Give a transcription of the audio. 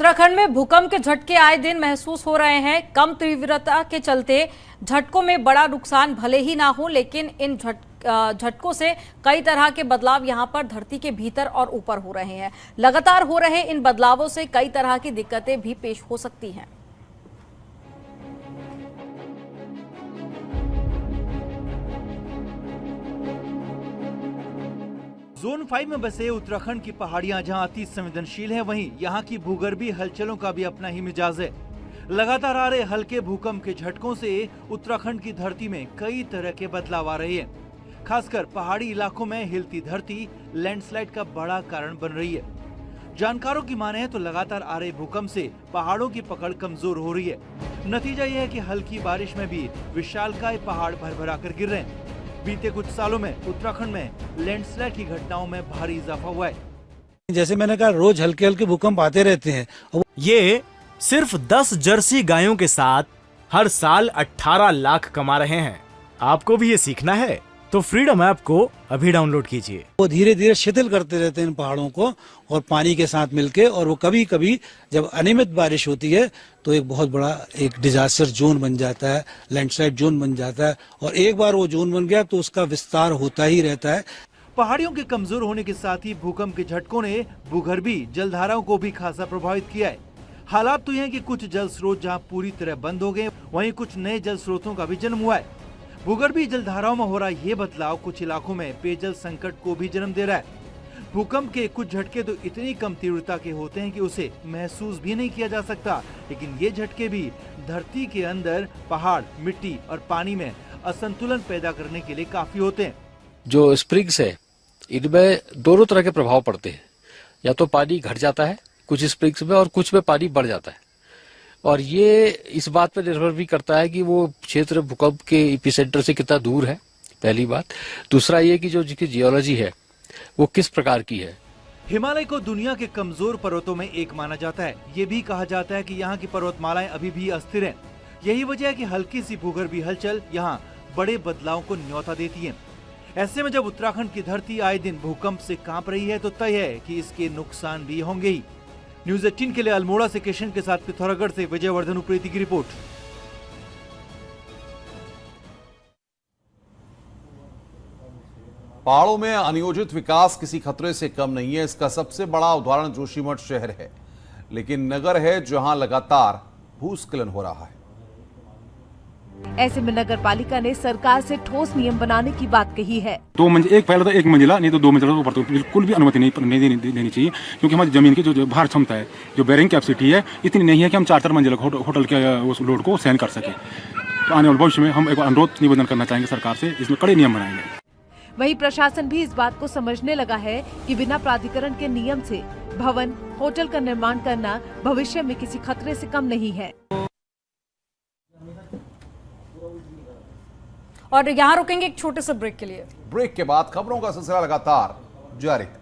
उत्तराखंड में भूकंप के झटके आए दिन महसूस हो रहे हैं। कम तीव्रता के चलते झटकों में बड़ा नुकसान भले ही ना हो, लेकिन इन झटकों से कई तरह के बदलाव यहां पर धरती के भीतर और ऊपर हो रहे हैं। लगातार हो रहे इन बदलावों से कई तरह की दिक्कतें भी पेश हो सकती हैं। जोन 5 में बसे उत्तराखंड की पहाड़ियां जहां अति संवेदनशील हैं, वहीं यहां की भूगर्भीय हलचलों का भी अपना ही मिजाज है। लगातार आ रहे हल्के भूकंप के झटकों से उत्तराखंड की धरती में कई तरह के बदलाव आ रहे हैं। खासकर पहाड़ी इलाकों में हिलती धरती लैंडस्लाइड का बड़ा कारण बन रही है। जानकारों की माने तो लगातार आ रहे भूकंप से पहाड़ों की पकड़ कमजोर हो रही है। नतीजा यह है कि हल्की बारिश में भी विशालकाय पहाड़ भरभरा कर गिर रहे हैं। बीते कुछ सालों में उत्तराखंड में लैंडस्लाइड की घटनाओं में भारी इजाफा हुआ है। जैसे मैंने कहा, रोज हल्के हल्के भूकंप आते रहते हैं। ये सिर्फ 10 जर्सी गायों के साथ हर साल 18 लाख कमा रहे हैं। आपको भी ये सीखना है तो फ्रीडम ऐप को अभी डाउनलोड कीजिए। वो धीरे धीरे शिथिल करते रहते हैं इन पहाड़ों को और पानी के साथ मिलके, और वो कभी कभी जब अनियमित बारिश होती है तो एक बहुत बड़ा एक डिजास्टर जोन बन जाता है, लैंडस्लाइड जोन बन जाता है। और एक बार वो जोन बन गया तो उसका विस्तार होता ही रहता है। पहाड़ियों के कमजोर होने के साथ ही भूकंप के झटकों ने भूगर्भीय जलधाराओं को भी खासा प्रभावित किया है। हालात तो यह है कि कुछ जल स्रोत जहां पूरी तरह बंद हो गए, वहीं कुछ नए जल स्रोतों का भी जन्म हुआ है। भूगर्भीय जलधाराओं में हो रहा ये बदलाव कुछ इलाकों में पेयजल संकट को भी जन्म दे रहा है। भूकंप के कुछ झटके तो इतनी कम तीव्रता के होते हैं कि उसे महसूस भी नहीं किया जा सकता, लेकिन ये झटके भी धरती के अंदर पहाड़, मिट्टी और पानी में असंतुलन पैदा करने के लिए काफी होते हैं। जो स्प्रिंग्स है, इनमें दोनों तरह के प्रभाव पड़ते हैं। या तो पानी घट जाता है कुछ स्प्रिंग्स में, और कुछ में पानी बढ़ जाता है। और ये इस बात पर निर्भर भी करता है कि वो क्षेत्र भूकंप के एपिसेंटर से कितना दूर है, पहली बात। दूसरा ये कि जो जिसकी जियोलॉजी है वो किस प्रकार की है। हिमालय को दुनिया के कमजोर पर्वतों में एक माना जाता है। ये भी कहा जाता है कि यहाँ की पर्वतमालाएं अभी भी अस्थिर हैं। यही वजह है कि हल्की सी भूगर्भीय हलचल यहाँ बड़े बदलाव को न्योता देती है। ऐसे में जब उत्तराखंड की धरती आए दिन भूकंप से कांप रही है तो तय है कि इसके नुकसान भी होंगे ही। न्यूज़ 18 के लिए अल्मोड़ा से किशन के साथ पिथौरागढ़ से विजयवर्धन उप्रेती की रिपोर्ट। पहाड़ों में अनियोजित विकास किसी खतरे से कम नहीं है। इसका सबसे बड़ा उदाहरण जोशीमठ शहर है, लेकिन नगर है जहां लगातार भूस्खलन हो रहा है। ऐसे में नगर पालिका ने सरकार से ठोस नियम बनाने की बात कही है। एक पहले तो एक मंजिला, नहीं तो 2 मंजिला ऊपर तो बिल्कुल भी अनुमति नहीं देनी चाहिए, क्योंकि हमारी जमीन की जो भार क्षमता है, जो बेरिंग कैपेसिटी है, इतनी नहीं है कि हम 4 मंजिला होटल के उस लोड को सहन कर सके। तो आने वाले भविष्य में हम एक अनुरोध निवेदन करना चाहेंगे सरकार से, इसमें कड़े नियम बनाएंगे। वहीं प्रशासन भी इस बात को समझने लगा है कि बिना प्राधिकरण के नियम से भवन, होटल का निर्माण करना भविष्य में किसी खतरे से कम नहीं है। और यहाँ रुकेंगे एक छोटे से ब्रेक के लिए। ब्रेक के बाद खबरों का सिलसिला लगातार जारी है।